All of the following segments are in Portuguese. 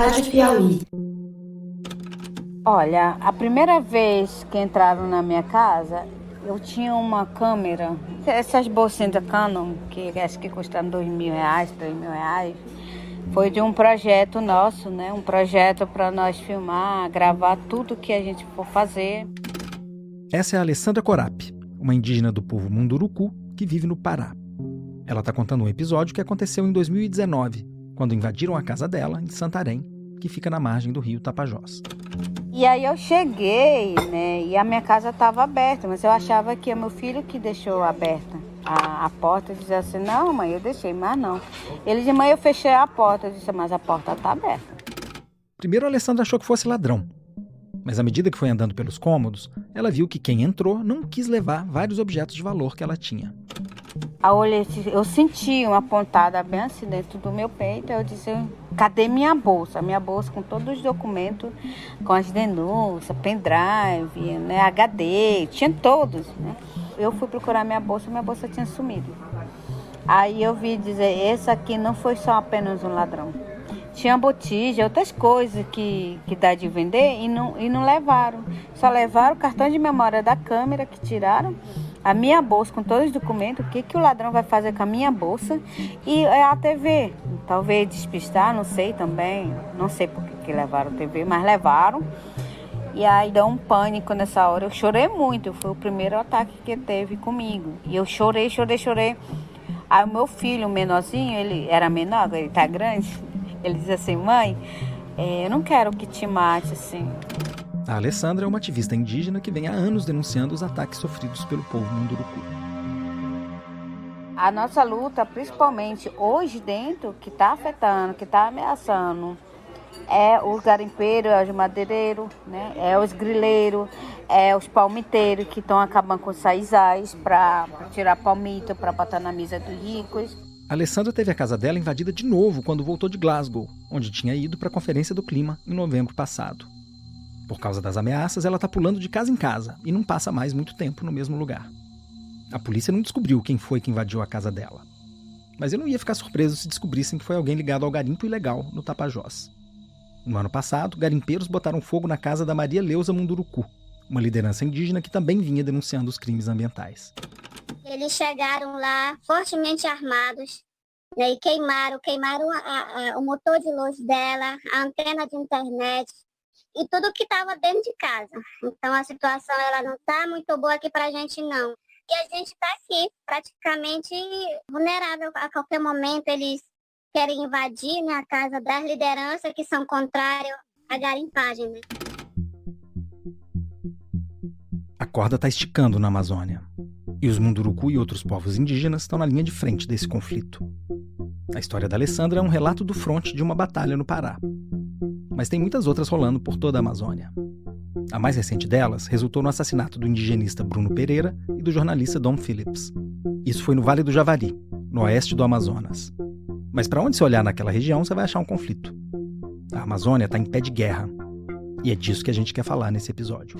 Rádio Piauí. Olha, a primeira vez que entraram na minha casa, eu tinha uma câmera, essas bolsinhas da Canon, que acho que custaram R$2.000, R$3.000. Foi de um projeto nosso, né? Um projeto para nós filmar, gravar tudo que a gente for fazer. Essa é a Alessandra Corap, uma indígena do povo Munduruku que vive no Pará. Ela está contando um episódio que aconteceu em 2019, quando invadiram a casa dela, em Santarém, que fica na margem do rio Tapajós. E aí eu cheguei, né? E a minha casa estava aberta, mas eu achava que é meu filho que deixou aberta a porta. Eu dizia assim, não, mãe, eu deixei, mas não. Ele disse, mãe, eu fechei a porta. Eu disse, mas a porta está aberta. Primeiro a Alessandra achou que fosse ladrão. Mas à medida que foi andando pelos cômodos, ela viu que quem entrou não quis levar vários objetos de valor que ela tinha. Eu senti uma pontada bem assim dentro do meu peito. Eu disse, cadê minha bolsa? Minha bolsa com todos os documentos, com as denúncias, pendrive, né, HD, tinha todos, né? Eu fui procurar minha bolsa tinha sumido. Aí eu vi dizer, esse aqui não foi só apenas um ladrão. Tinha botija, outras coisas que dá de vender e não levaram. Só levaram o cartão de memória da câmera que tiraram, a minha bolsa com todos os documentos, o que o ladrão vai fazer com a minha bolsa e a TV. Talvez despistar, não sei também, não sei por que levaram a TV, mas levaram. E aí deu um pânico nessa hora, eu chorei muito, foi o primeiro ataque que teve comigo. E eu chorei. Aí o meu filho, o menorzinho, ele era menor, agora ele tá grande, ele diz assim, mãe, eu não quero que te mate assim. A Alessandra é uma ativista indígena que vem há anos denunciando os ataques sofridos pelo povo Munduruku. A nossa luta, principalmente hoje dentro, que está afetando, que está ameaçando, é os garimpeiros, é os madeireiros, né? É os grileiros, é os palmiteiros que estão acabando com os saizais para tirar palmito, para botar na mesa dos ricos. A Alessandra teve a casa dela invadida de novo quando voltou de Glasgow, onde tinha ido para a Conferência do Clima em novembro passado. Por causa das ameaças, ela está pulando de casa em casa e não passa mais muito tempo no mesmo lugar. A polícia não descobriu quem foi que invadiu a casa dela. Mas eu não ia ficar surpreso se descobrissem que foi alguém ligado ao garimpo ilegal no Tapajós. No ano passado, garimpeiros botaram fogo na casa da Maria Leusa Munduruku, uma liderança indígena que também vinha denunciando os crimes ambientais. Eles chegaram lá fortemente armados, né, e queimaram o motor de luz dela, a antena de internet e tudo que estava dentro de casa. Então a situação ela não está muito boa aqui para a gente não. E a gente está aqui praticamente vulnerável. A qualquer momento eles querem invadir, né, a casa das lideranças que são contrárias à garimpagem. Né? A corda está esticando na Amazônia. E os Munduruku e outros povos indígenas estão na linha de frente desse conflito. A história da Alessandra é um relato do fronte de uma batalha no Pará. Mas tem muitas outras rolando por toda a Amazônia. A mais recente delas resultou no assassinato do indigenista Bruno Pereira e do jornalista Dom Phillips. Isso foi no Vale do Javari, no oeste do Amazonas. Mas para onde você olhar naquela região, você vai achar um conflito. A Amazônia está em pé de guerra. E é disso que a gente quer falar nesse episódio.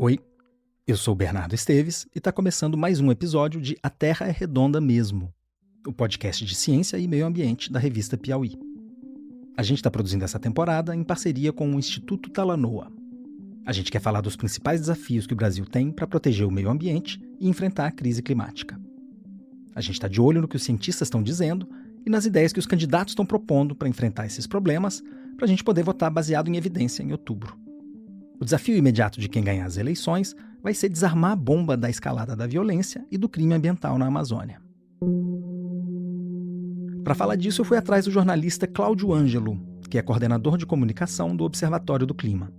Oi, eu sou o Bernardo Esteves e está começando mais um episódio de A Terra é Redonda Mesmo, o podcast de ciência e meio ambiente da revista Piauí. A gente está produzindo essa temporada em parceria com o Instituto Talanoa. A gente quer falar dos principais desafios que o Brasil tem para proteger o meio ambiente e enfrentar a crise climática. A gente está de olho no que os cientistas estão dizendo e nas ideias que os candidatos estão propondo para enfrentar esses problemas, para a gente poder votar baseado em evidência em outubro. O desafio imediato de quem ganhar as eleições vai ser desarmar a bomba da escalada da violência e do crime ambiental na Amazônia. Para falar disso, eu fui atrás do jornalista Cláudio Ângelo, que é coordenador de comunicação do Observatório do Clima.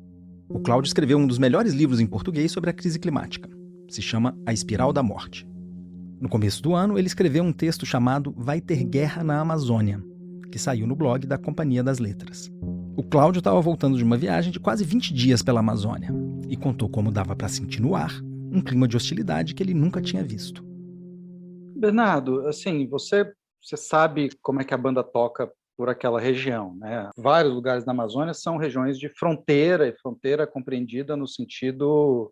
O Cláudio escreveu um dos melhores livros em português sobre a crise climática. Se chama A Espiral da Morte. No começo do ano, ele escreveu um texto chamado Vai Ter Guerra na Amazônia, que saiu no blog da Companhia das Letras. O Cláudio estava voltando de uma viagem de quase 20 dias pela Amazônia e contou como dava para sentir no ar um clima de hostilidade que ele nunca tinha visto. Bernardo, assim, você sabe como é que a banda toca por aquela região, né? Vários lugares da Amazônia são regiões de fronteira, e fronteira compreendida no sentido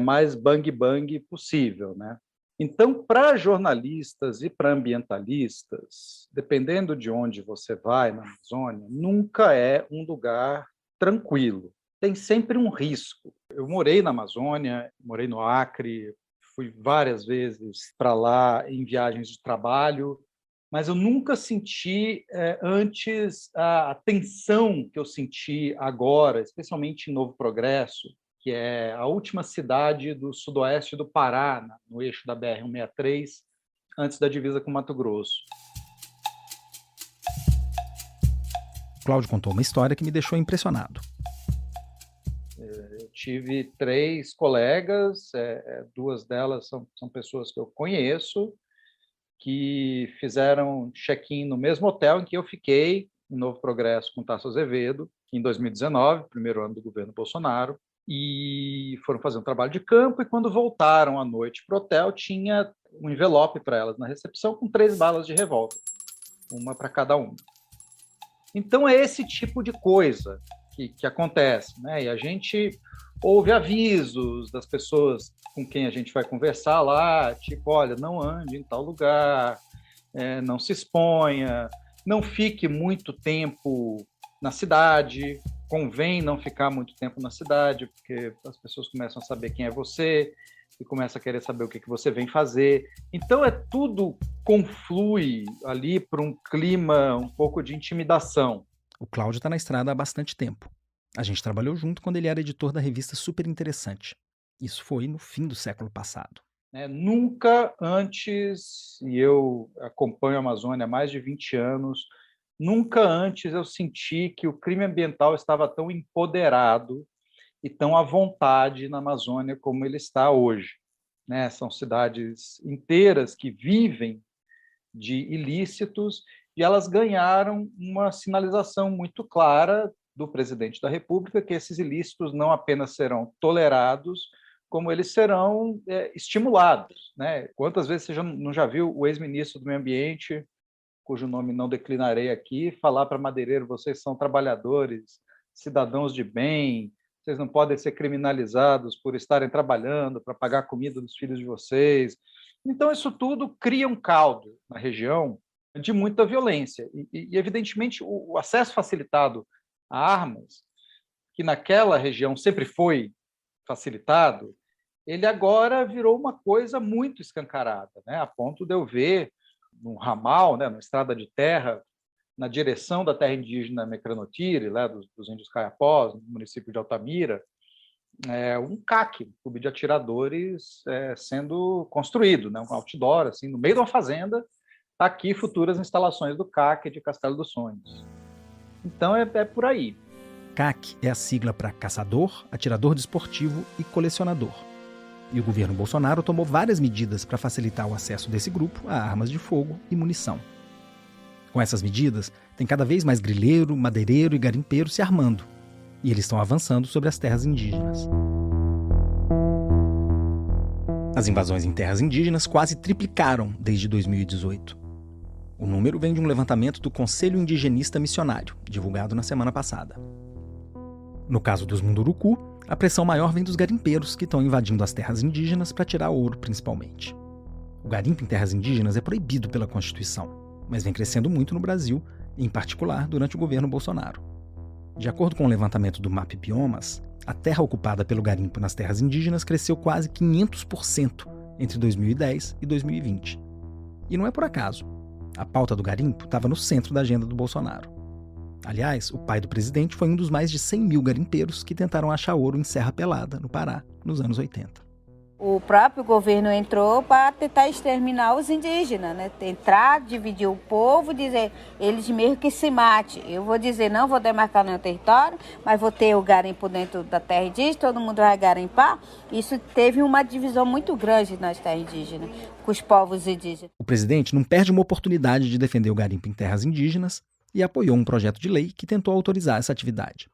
mais bang-bang possível, né? Então, para jornalistas e para ambientalistas, dependendo de onde você vai na Amazônia, nunca é um lugar tranquilo. Tem sempre um risco. Eu morei na Amazônia, morei no Acre, fui várias vezes para lá em viagens de trabalho, mas eu nunca senti antes a tensão que eu senti agora, especialmente em Novo Progresso, que é a última cidade do sudoeste do Pará, no eixo da BR-163, antes da divisa com Mato Grosso. Cláudio contou uma história que me deixou impressionado. Eu tive 3 colegas, 2 delas são pessoas que eu conheço, que fizeram check-in no mesmo hotel em que eu fiquei, em Novo Progresso, com Tasso Azevedo, em 2019, primeiro ano do governo Bolsonaro, e foram fazer um trabalho de campo, e quando voltaram à noite para o hotel, tinha um envelope para elas na recepção com 3 balas de revólver, uma para cada um. Então é esse tipo de coisa que acontece, né? E a gente ouve avisos das pessoas com quem a gente vai conversar lá, tipo, olha, não ande em tal lugar, não se exponha, não fique muito tempo na cidade, convém não ficar muito tempo na cidade, porque as pessoas começam a saber quem é você e começam a querer saber o que você vem fazer. Então, tudo conflui ali para um clima um pouco de intimidação. O Cláudio está na estrada há bastante tempo. A gente trabalhou junto quando ele era editor da revista Super Interessante. Isso foi no fim do século passado. Nunca antes, e eu acompanho a Amazônia há mais de 20 anos, nunca antes eu senti que o crime ambiental estava tão empoderado e tão à vontade na Amazônia como ele está hoje. São cidades inteiras que vivem de ilícitos e elas ganharam uma sinalização muito clara do presidente da República que esses ilícitos não apenas serão tolerados, como eles serão estimulados. Quantas vezes você não já viu o ex-ministro do Meio Ambiente, cujo nome não declinarei aqui, falar para madeireiro, vocês são trabalhadores, cidadãos de bem, vocês não podem ser criminalizados por estarem trabalhando para pagar a comida dos filhos de vocês. Então, isso tudo cria um caldo na região de muita violência. E evidentemente, o acesso facilitado a armas, que naquela região sempre foi facilitado, ele agora virou uma coisa muito escancarada, a ponto de eu ver num ramal, numa estrada de terra, na direção da terra indígena Mecranotiri, lá dos índios Caiapós, no município de Altamira, um CAC, um clube de atiradores sendo construído, um outdoor, assim, no meio de uma fazenda, aqui futuras instalações do CAC de Castelo dos Sonhos. Então é por aí. CAC é a sigla para caçador, atirador desportivo e colecionador. E o governo Bolsonaro tomou várias medidas para facilitar o acesso desse grupo a armas de fogo e munição. Com essas medidas, tem cada vez mais grileiro, madeireiro e garimpeiro se armando. E eles estão avançando sobre as terras indígenas. As invasões em terras indígenas quase triplicaram desde 2018. O número vem de um levantamento do Conselho Indigenista Missionário, divulgado na semana passada. No caso dos Munduruku, a pressão maior vem dos garimpeiros que estão invadindo as terras indígenas para tirar ouro, principalmente. O garimpo em terras indígenas é proibido pela Constituição, mas vem crescendo muito no Brasil, em particular durante o governo Bolsonaro. De acordo com o levantamento do MAP Biomas, a terra ocupada pelo garimpo nas terras indígenas cresceu quase 500% entre 2010 e 2020. E não é por acaso. A pauta do garimpo estava no centro da agenda do Bolsonaro. Aliás, o pai do presidente foi um dos mais de 100 mil garimpeiros que tentaram achar ouro em Serra Pelada, no Pará, nos anos 80. O próprio governo entrou para tentar exterminar os indígenas, Entrar, dividir o povo, dizer, eles mesmo que se mate. Eu vou dizer, não vou demarcar nenhum território, mas vou ter o garimpo dentro da terra indígena, todo mundo vai garimpar. Isso teve uma divisão muito grande nas terras indígenas, com os povos indígenas. O presidente não perde uma oportunidade de defender o garimpo em terras indígenas e apoiou um projeto de lei que tentou autorizar essa atividade.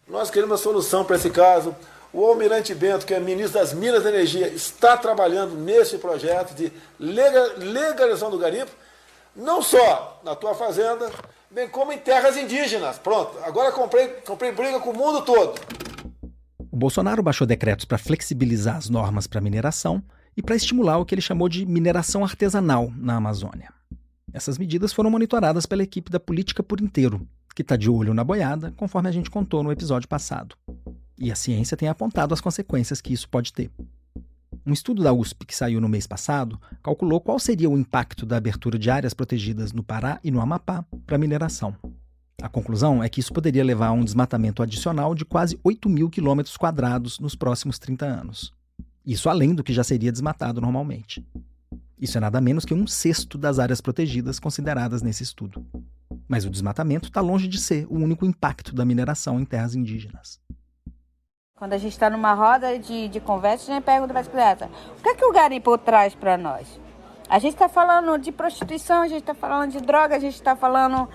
Nós queremos uma solução para esse caso. O Almirante Bento, que é ministro das Minas e Energia, está trabalhando nesse projeto de legalização do garimpo. não só na tua fazenda, bem como em terras indígenas. Pronto, agora comprei briga com o mundo todo. O Bolsonaro baixou decretos para flexibilizar as normas para mineração e para estimular o que ele chamou de mineração artesanal na Amazônia. Essas medidas foram monitoradas pela equipe da Política por Inteiro, que está de olho na boiada, conforme a gente contou no episódio passado. E a ciência tem apontado as consequências que isso pode ter. Um estudo da USP que saiu no mês passado calculou qual seria o impacto da abertura de áreas protegidas no Pará e no Amapá para mineração. A conclusão é que isso poderia levar a um desmatamento adicional de quase 8.000 quilômetros quadrados nos próximos 30 anos. Isso além do que já seria desmatado normalmente. Isso é nada menos que 1/6 das áreas protegidas consideradas nesse estudo. Mas o desmatamento está longe de ser o único impacto da mineração em terras indígenas. Quando a gente está numa roda de conversa, a gente pergunta para as crianças, o que é que o garimpo traz para nós? A gente está falando de prostituição, a gente está falando de droga, a gente está falando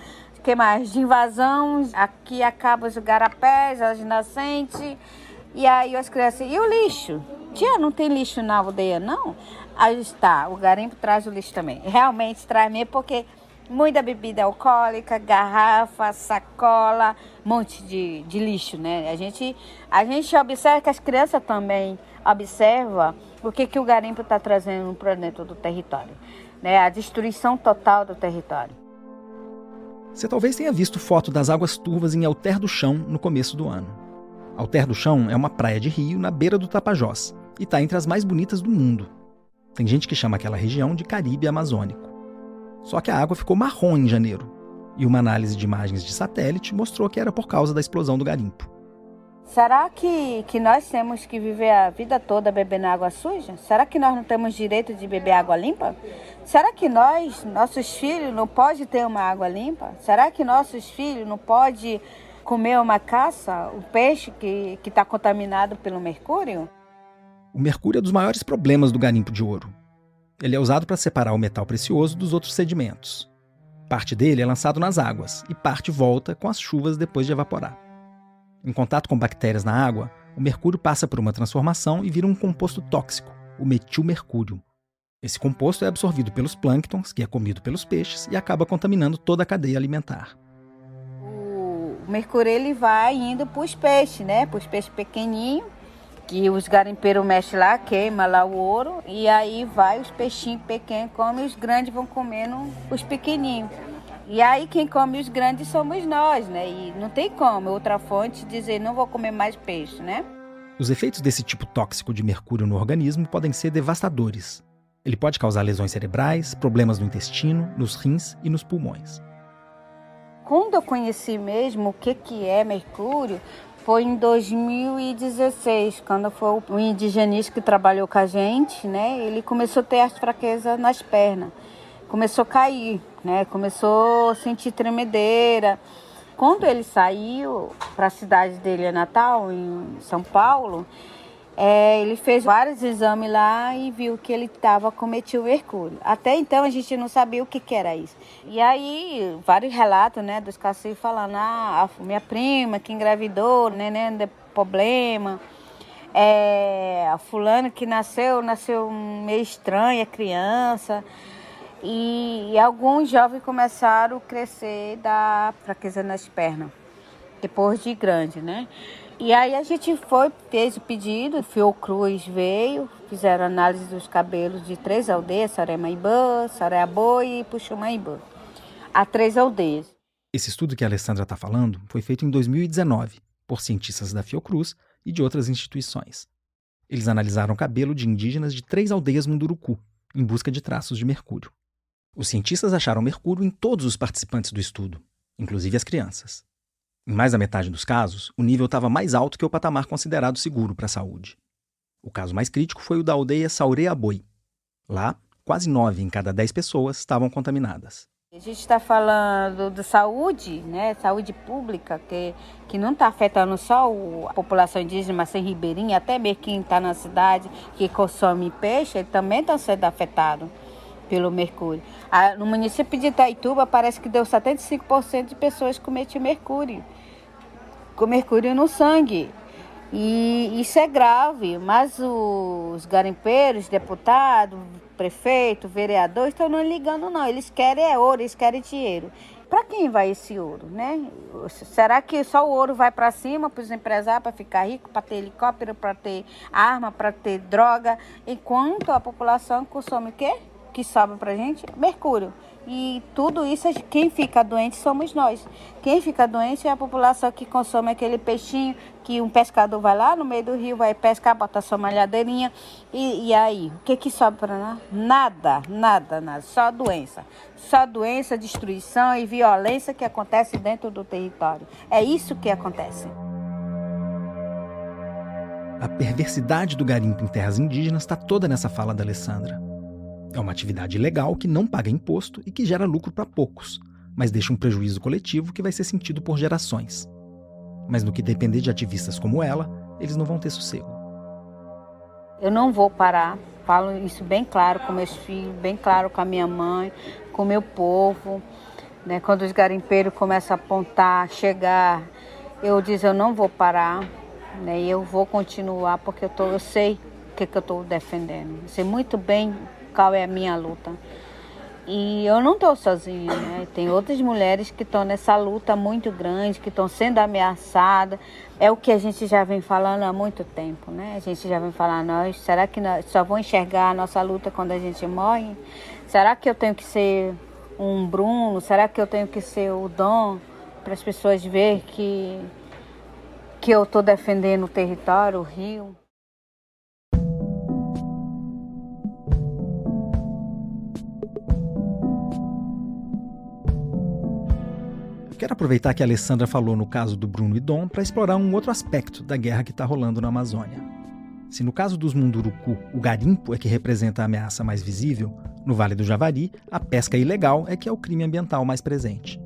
que mais? De invasão, aqui acaba os igarapés, as nascentes, e aí as crianças, e o lixo? Tia, não tem lixo na aldeia, não? Aí está, o garimpo traz o lixo também. Realmente traz mesmo, porque muita bebida alcoólica, garrafa, sacola, um monte de lixo, né? A gente observa que as crianças também observam o que o garimpo está trazendo para dentro do território, né? A destruição total do território. Você talvez tenha visto foto das águas turvas em Alter do Chão no começo do ano. Alter do Chão é uma praia de rio na beira do Tapajós e está entre as mais bonitas do mundo. Tem gente que chama aquela região de Caribe Amazônico. Só que a água ficou marrom em janeiro, e uma análise de imagens de satélite mostrou que era por causa da explosão do garimpo. Será que nós temos que viver a vida toda bebendo água suja? Será que nós não temos direito de beber água limpa? Será que nossos filhos, não podem ter uma água limpa? Será que nossos filhos não podem comer uma caça, o peixe que está contaminado pelo mercúrio? O mercúrio é um dos maiores problemas do garimpo de ouro. Ele é usado para separar o metal precioso dos outros sedimentos. Parte dele é lançado nas águas e parte volta com as chuvas depois de evaporar. Em contato com bactérias na água, o mercúrio passa por uma transformação e vira um composto tóxico, o metilmercúrio. Esse composto é absorvido pelos plânctons, que é comido pelos peixes, e acaba contaminando toda a cadeia alimentar. O mercúrio ele vai indo para os peixes, né? Para os peixes pequenininhos, que os garimpeiros mexem lá, queima lá o ouro, e aí vai os peixinhos pequenos comem, os grandes vão comendo os pequenininhos. E aí quem come os grandes somos nós, né? E não tem como outra fonte dizer não vou comer mais peixe, né? Os efeitos desse tipo tóxico de mercúrio no organismo podem ser devastadores. Ele pode causar lesões cerebrais, problemas no intestino, nos rins e nos pulmões. Quando eu conheci mesmo o que é mercúrio, foi em 2016, quando foi o indigenista que trabalhou com a gente, né? Ele começou a ter as fraquezas nas pernas, começou a cair, né? Começou a sentir tremedeira. Quando ele saiu para a cidade dele, Natal, em São Paulo, ele fez vários exames lá e viu que ele estava com metilmercúrio. Até então a gente não sabia o que era isso. E aí, vários relatos, né, dos caciques falando, a minha prima que engravidou, neném de problema, a fulana que nasceu meio estranha, criança. E alguns jovens começaram a crescer da fraqueza nas pernas, depois de grande, né? E aí a gente fez o pedido, o Fiocruz veio, fizeram análise dos cabelos de 3 aldeias, Saremaibã, Sareaboi e Puxumaibã. Há 3 aldeias. Esse estudo que a Alessandra está falando foi feito em 2019 por cientistas da Fiocruz e de outras instituições. Eles analisaram o cabelo de indígenas de 3 aldeias Munduruku, em busca de traços de mercúrio. Os cientistas acharam mercúrio em todos os participantes do estudo, inclusive as crianças. Em mais da metade dos casos, o nível estava mais alto que o patamar considerado seguro para a saúde. O caso mais crítico foi o da aldeia Saureaboi. Lá, quase 9 em cada 10 pessoas estavam contaminadas. A gente está falando de saúde, né? Saúde pública, que não está afetando só a população indígena, mas sem ribeirinha, até mesmo quem está na cidade, que consome peixe, ele também está sendo afetado pelo mercúrio. No município de Itaituba, parece que deu 75% de pessoas com metilmercúrio, com mercúrio no sangue. E isso é grave, mas os garimpeiros, deputados, prefeito, vereador, estão não ligando não. Eles querem ouro, eles querem dinheiro. Para quem vai esse ouro, né? Será que só o ouro vai para cima para os empresários, para ficar rico, para ter helicóptero, para ter arma, para ter droga, enquanto a população consome o quê? Que sobra para a gente? Mercúrio. E tudo isso, quem fica doente somos nós. Quem fica doente é a população que consome aquele peixinho, que um pescador vai lá no meio do rio, vai pescar, bota sua malhadeirinha. E aí, o que sobra para nós? Nada, nada, nada. Só doença. Só doença, destruição e violência que acontece dentro do território. É isso que acontece. A perversidade do garimpo em terras indígenas está toda nessa fala da Alessandra. É uma atividade ilegal que não paga imposto e que gera lucro para poucos, mas deixa um prejuízo coletivo que vai ser sentido por gerações. Mas no que depender de ativistas como ela, eles não vão ter sossego. Eu não vou parar, falo isso bem claro com meus filhos, bem claro com a minha mãe, com o meu povo. Né? Quando os garimpeiros começam a apontar, chegar, eu digo, eu não vou parar, né? E eu vou continuar, porque eu sei o que eu estou defendendo. Eu sei muito bem qual é a minha luta. E eu não estou sozinha, né? Tem outras mulheres que estão nessa luta muito grande, que estão sendo ameaçadas. É o que a gente já vem falando há muito tempo, né? A gente já vem falando, será que nós só vão enxergar a nossa luta quando a gente morre? Será que eu tenho que ser um Bruno? Será que eu tenho que ser o Dom? Para as pessoas verem que eu estou defendendo o território, o rio. Quero aproveitar que a Alessandra falou no caso do Bruno e Dom para explorar um outro aspecto da guerra que está rolando na Amazônia. Se no caso dos Munduruku o garimpo é que representa a ameaça mais visível, no Vale do Javari a pesca ilegal é que é o crime ambiental mais presente.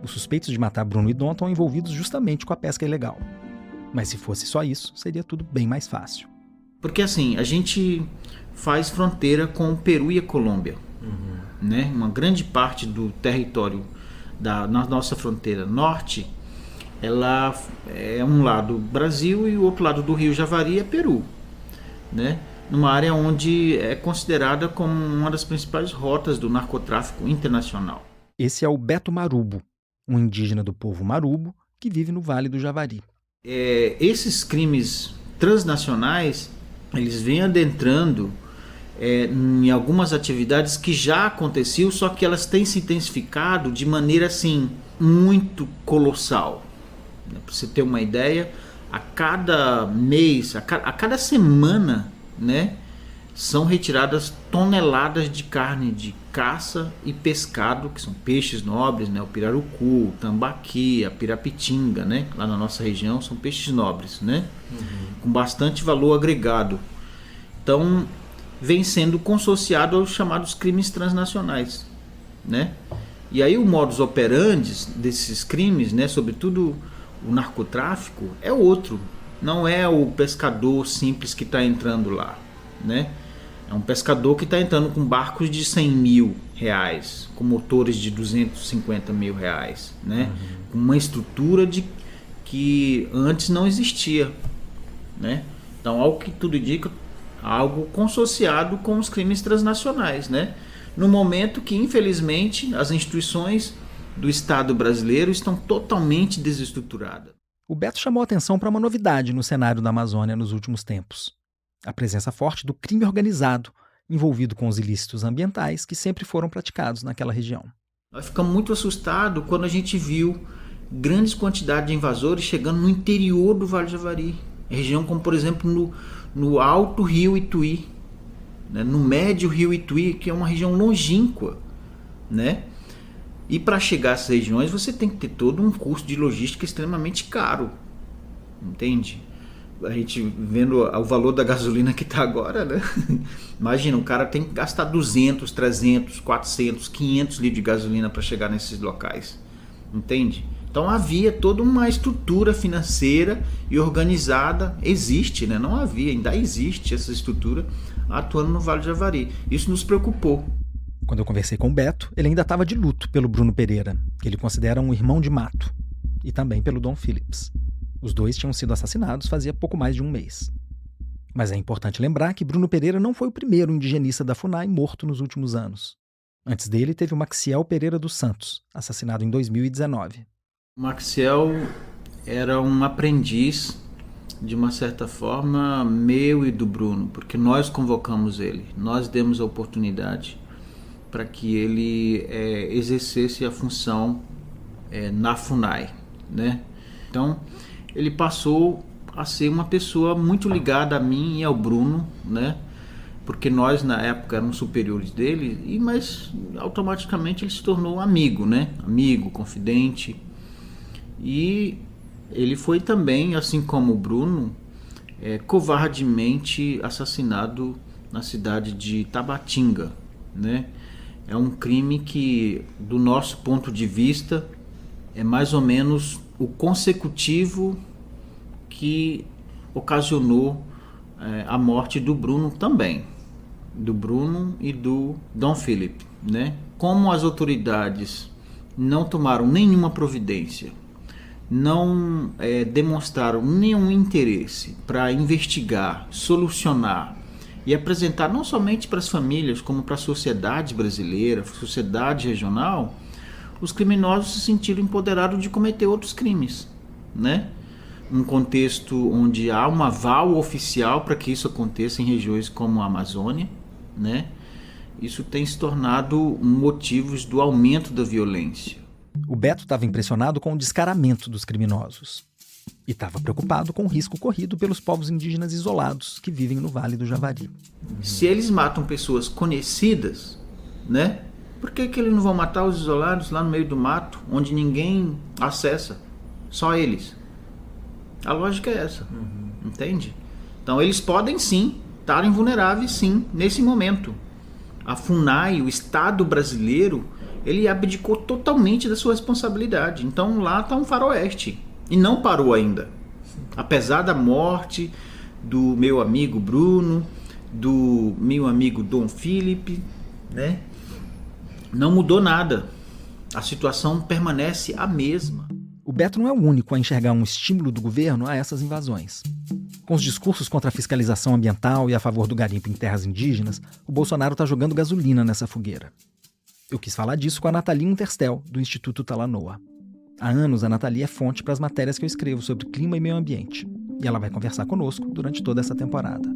Os suspeitos de matar Bruno e Dom estão envolvidos justamente com a pesca ilegal. Mas se fosse só isso, seria tudo bem mais fácil. Porque assim, a gente faz fronteira com o Peru e a Colômbia. Né? Uma grande parte do território na nossa fronteira norte, ela é um lado Brasil e o outro lado do rio Javari é Peru, né? Numa área onde é considerada como uma das principais rotas do narcotráfico internacional. Esse é o Beto Marubo, um indígena do povo Marubo que vive no Vale do Javari. Esses crimes transnacionais, eles vêm adentrando em algumas atividades que já aconteciam, só que elas têm se intensificado de maneira assim muito colossal. Para você ter uma ideia, a cada mês, a cada semana, né, são retiradas toneladas de carne de caça e pescado, que são peixes nobres, né, o pirarucu, o tambaqui, a pirapitinga, né, lá na nossa região são peixes nobres, né, com bastante valor agregado. Então vem sendo consociado aos chamados crimes transnacionais, né? E aí o modus operandi desses crimes, né, sobretudo o narcotráfico, é outro. Não é o pescador simples que está entrando lá, né? É um pescador que está entrando com barcos de 100 mil reais, com motores de 250 mil reais, né? Com uma estrutura que antes não existia, né? Então, ao que tudo indica, algo consociado com os crimes transnacionais, né? No momento que, infelizmente, as instituições do Estado brasileiro estão totalmente desestruturadas. O Beto chamou a atenção para uma novidade no cenário da Amazônia nos últimos tempos. A presença forte do crime organizado, envolvido com os ilícitos ambientais que sempre foram praticados naquela região. Nós ficamos muito assustados quando a gente viu grandes quantidades de invasores chegando no interior do Vale do Javari. Região como, por exemplo, no alto rio Ituí, né? No médio rio Ituí, que é uma região longínqua, né? E para chegar a essas regiões você tem que ter todo um custo de logística extremamente caro, entende? A gente vendo o valor da gasolina que está agora, né? Imagina, o cara tem que gastar 200, 300, 400, 500 litros de gasolina para chegar nesses locais, entende? Então havia toda uma estrutura financeira e organizada, existe, né? Não havia, ainda existe essa estrutura atuando no Vale do Javari. Isso nos preocupou. Quando eu conversei com o Beto, ele ainda estava de luto pelo Bruno Pereira, que ele considera um irmão de mato, e também pelo Dom Phillips. Os dois tinham sido assassinados fazia pouco mais de um mês. Mas é importante lembrar que Bruno Pereira não foi o primeiro indigenista da FUNAI morto nos últimos anos. Antes dele, teve o Maxiel Pereira dos Santos, assassinado em 2019. O Maxiel era um aprendiz, de uma certa forma, meu e do Bruno, porque nós convocamos ele, nós demos a oportunidade para que ele exercesse a função na FUNAI, né? Então, ele passou a ser uma pessoa muito ligada a mim e ao Bruno, né? Porque nós na época éramos superiores dele, mas automaticamente ele se tornou amigo, né? Amigo, confidente. E ele foi também, assim como o Bruno, covardemente assassinado na cidade de Tabatinga, né? É um crime que, do nosso ponto de vista, é mais ou menos o consecutivo que ocasionou a morte do Bruno também, do Bruno e do Dom Philip, né? Como as autoridades não tomaram nenhuma providência, não demonstraram nenhum interesse para investigar, solucionar e apresentar não somente para as famílias, como para a sociedade brasileira, sociedade regional, os criminosos se sentiram empoderados de cometer outros crimes, né? Um contexto onde há um aval oficial para que isso aconteça em regiões como a Amazônia, né? Isso tem se tornado motivos do aumento da violência. O Beto estava impressionado com o descaramento dos criminosos e estava preocupado com o risco corrido pelos povos indígenas isolados que vivem no Vale do Javari. Se eles matam pessoas conhecidas, né? Por que eles não vão matar os isolados lá no meio do mato, onde ninguém acessa? Só eles. A lógica é essa, entende? Então eles podem sim estarem vulneráveis sim, nesse momento. A FUNAI, o Estado brasileiro, ele abdicou totalmente da sua responsabilidade. Então lá está um faroeste. E não parou ainda. Apesar da morte do meu amigo Bruno, do meu amigo Dom Philip, né? Não mudou nada. A situação permanece a mesma. O Beto não é o único a enxergar um estímulo do governo a essas invasões. Com os discursos contra a fiscalização ambiental e a favor do garimpo em terras indígenas, o Bolsonaro está jogando gasolina nessa fogueira. Eu quis falar disso com a Nathalie Unterstel, do Instituto Talanoa. Há anos, a Nathalie é fonte para as matérias que eu escrevo sobre clima e meio ambiente. E ela vai conversar conosco durante toda essa temporada.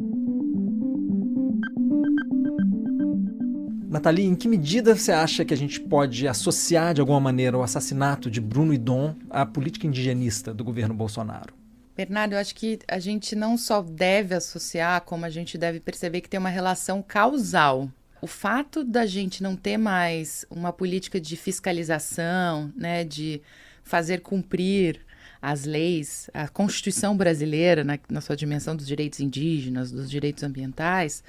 Nathalie, em que medida você acha que a gente pode associar de alguma maneira o assassinato de Bruno e Dom à política indigenista do governo Bolsonaro? Bernardo, eu acho que a gente não só deve associar, como a gente deve perceber que tem uma relação causal. O fato da gente não ter mais uma política de fiscalização, né, de fazer cumprir as leis, a Constituição brasileira, na sua dimensão dos direitos indígenas, dos direitos ambientais,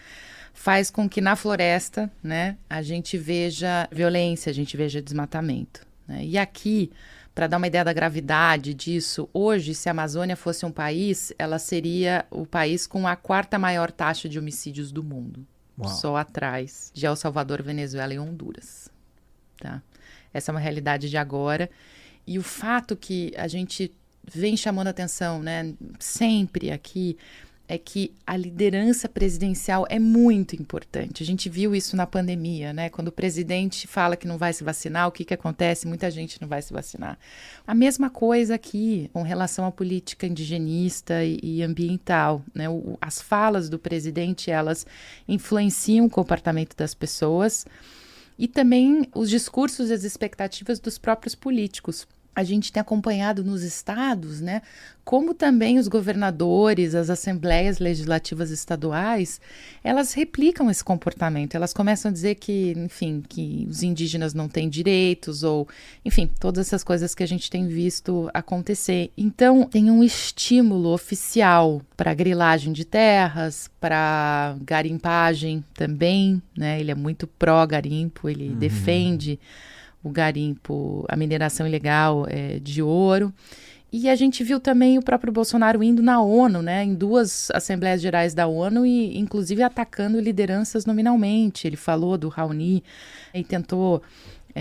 faz com que na floresta, né, a gente veja violência, a gente veja desmatamento, né? E aqui, para dar uma ideia da gravidade disso, hoje, se a Amazônia fosse um país, ela seria o país com a 4ª maior taxa de homicídios do mundo. Uau. Só atrás de El Salvador, Venezuela e Honduras. Tá? Essa é uma realidade de agora. E o fato que a gente vem chamando a atenção, né, sempre aqui, é que a liderança presidencial é muito importante. A gente viu isso na pandemia, né? Quando o presidente fala que não vai se vacinar, o que acontece? Muita gente não vai se vacinar. A mesma coisa aqui com relação à política indigenista e ambiental, né? As falas do presidente, elas influenciam o comportamento das pessoas e também os discursos e as expectativas dos próprios políticos. A gente tem acompanhado nos estados, né, como também os governadores, as assembleias legislativas estaduais, elas replicam esse comportamento. Elas começam a dizer que, enfim, que os indígenas não têm direitos ou, enfim, todas essas coisas que a gente tem visto acontecer. Então, tem um estímulo oficial para grilagem de terras, para garimpagem também, né? Ele é muito pró-garimpo, ele defende o garimpo, a mineração ilegal de ouro. E a gente viu também o próprio Bolsonaro indo na ONU, né, em 2 Assembleias Gerais da ONU e inclusive atacando lideranças nominalmente. Ele falou do Raoni e tentou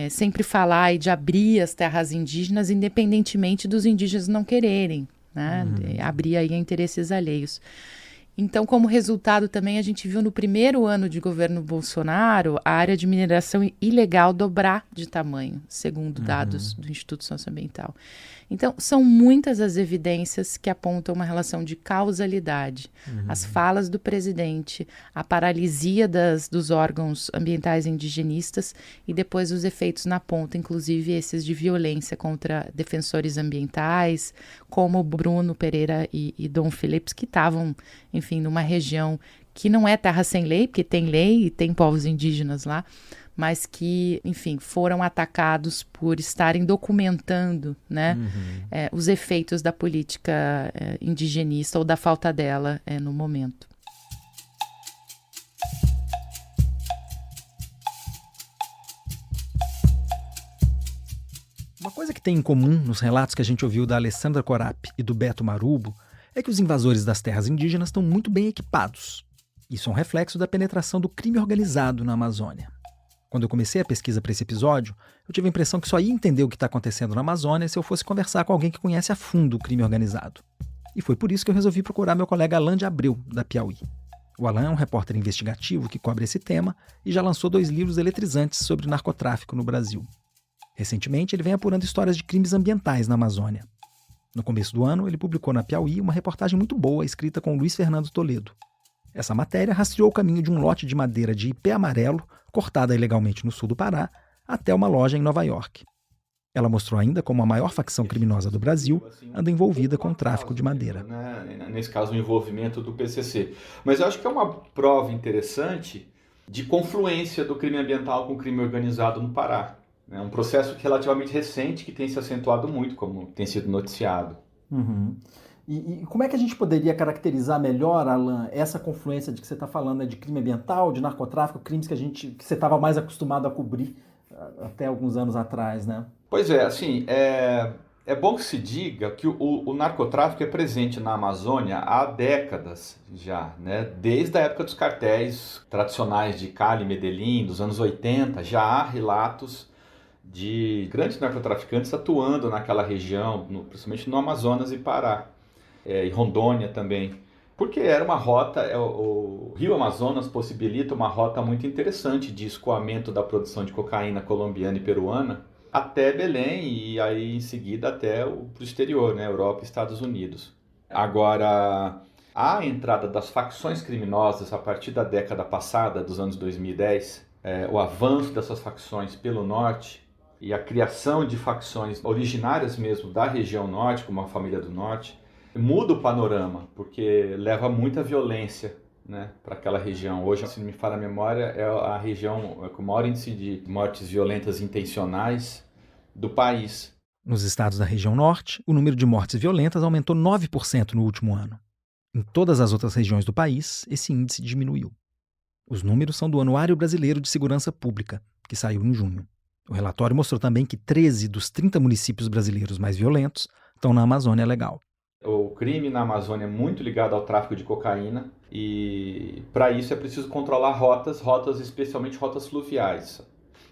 sempre falar de abrir as terras indígenas independentemente dos indígenas não quererem. né? Abria aí a interesses alheios. Então, como resultado também, a gente viu no primeiro ano de governo Bolsonaro a área de mineração ilegal dobrar de tamanho, segundo dados do Instituto Socioambiental. Então, são muitas as evidências que apontam uma relação de causalidade. As falas do presidente, a paralisia dos órgãos ambientais indigenistas e depois os efeitos na ponta, inclusive esses de violência contra defensores ambientais, como Bruno Pereira e Dom Phillips, que estavam, enfim, numa região que não é terra sem lei, porque tem lei e tem povos indígenas lá, mas que, enfim, foram atacados por estarem documentando, né, os efeitos da política indigenista ou da falta dela no momento. Uma coisa que tem em comum nos relatos que a gente ouviu da Alessandra Corap e do Beto Marubo é que os invasores das terras indígenas estão muito bem equipados. Isso é um reflexo da penetração do crime organizado na Amazônia. Quando eu comecei a pesquisa para esse episódio, eu tive a impressão que só ia entender o que está acontecendo na Amazônia se eu fosse conversar com alguém que conhece a fundo o crime organizado. E foi por isso que eu resolvi procurar meu colega Alain de Abreu, da Piauí. O Alain é um repórter investigativo que cobre esse tema e já lançou 2 livros eletrizantes sobre narcotráfico no Brasil. Recentemente, ele vem apurando histórias de crimes ambientais na Amazônia. No começo do ano, ele publicou na Piauí uma reportagem muito boa escrita com Luiz Fernando Toledo. Essa matéria rastreou o caminho de um lote de madeira de ipê amarelo, cortada ilegalmente no sul do Pará, até uma loja em Nova York. Ela mostrou ainda como a maior facção criminosa do Brasil anda envolvida com o tráfico de madeira. Nesse caso, o envolvimento do PCC. Mas eu acho que é uma prova interessante de confluência do crime ambiental com o crime organizado no Pará. É um processo relativamente recente que tem se acentuado muito, como tem sido noticiado. E como é que a gente poderia caracterizar melhor, Alain, essa confluência de que você está falando, de crime ambiental, de narcotráfico, crimes que você estava mais acostumado a cobrir até alguns anos atrás, né? Pois é, assim, é bom que se diga que o narcotráfico é presente na Amazônia há décadas já, né? Desde a época dos cartéis tradicionais de Cali e Medellín, dos anos 80, já há relatos de grandes narcotraficantes atuando naquela região, principalmente no Amazonas e Pará. E Rondônia também, porque era uma rota, o Rio Amazonas possibilita uma rota muito interessante de escoamento da produção de cocaína colombiana e peruana até Belém e aí em seguida até o exterior, né, Europa e Estados Unidos. Agora, a entrada das facções criminosas a partir da década passada, dos anos 2010, o avanço dessas facções pelo norte e a criação de facções originárias mesmo da região norte, como a Família do Norte, muda o panorama, porque leva muita violência, né, para aquela região. Hoje, se não me falha a memória, é a região com o maior índice de mortes violentas intencionais do país. Nos estados da região norte, o número de mortes violentas aumentou 9% no último ano. Em todas as outras regiões do país, esse índice diminuiu. Os números são do Anuário Brasileiro de Segurança Pública, que saiu em junho. O relatório mostrou também que 13 dos 30 municípios brasileiros mais violentos estão na Amazônia Legal. O crime na Amazônia é muito ligado ao tráfico de cocaína e para isso é preciso controlar rotas especialmente rotas fluviais.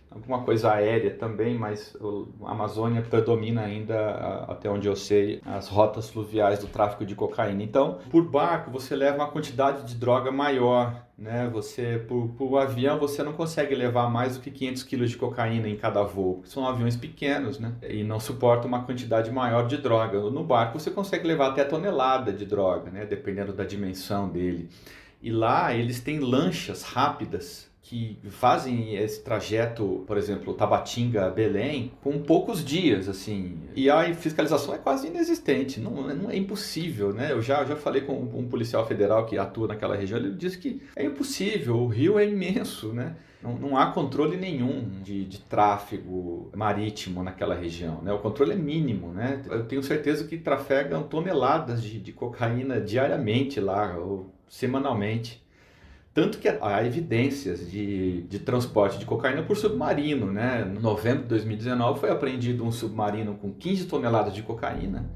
Alguma coisa aérea também, mas a Amazônia predomina ainda, até onde eu sei, as rotas fluviais do tráfico de cocaína. Então, por barco você leva uma quantidade de droga maior, né? Por avião você não consegue levar mais do que 500 quilos de cocaína em cada voo, porque são aviões pequenos, né? E não suportam uma quantidade maior de droga. No barco você consegue levar até tonelada de droga, né? Dependendo da dimensão dele. E lá eles têm lanchas rápidas que fazem esse trajeto, por exemplo, Tabatinga-Belém, com poucos dias, assim. E a fiscalização é quase inexistente, não é impossível, né? Eu já falei com um policial federal que atua naquela região, ele disse que é impossível, o rio é imenso, né? Não há controle nenhum de tráfego marítimo naquela região, né? O controle é mínimo, né? Eu tenho certeza que trafegam toneladas de cocaína diariamente lá, ou semanalmente. Tanto que há evidências de transporte de cocaína por submarino, né? Em novembro de 2019 foi apreendido um submarino com 15 toneladas de cocaína.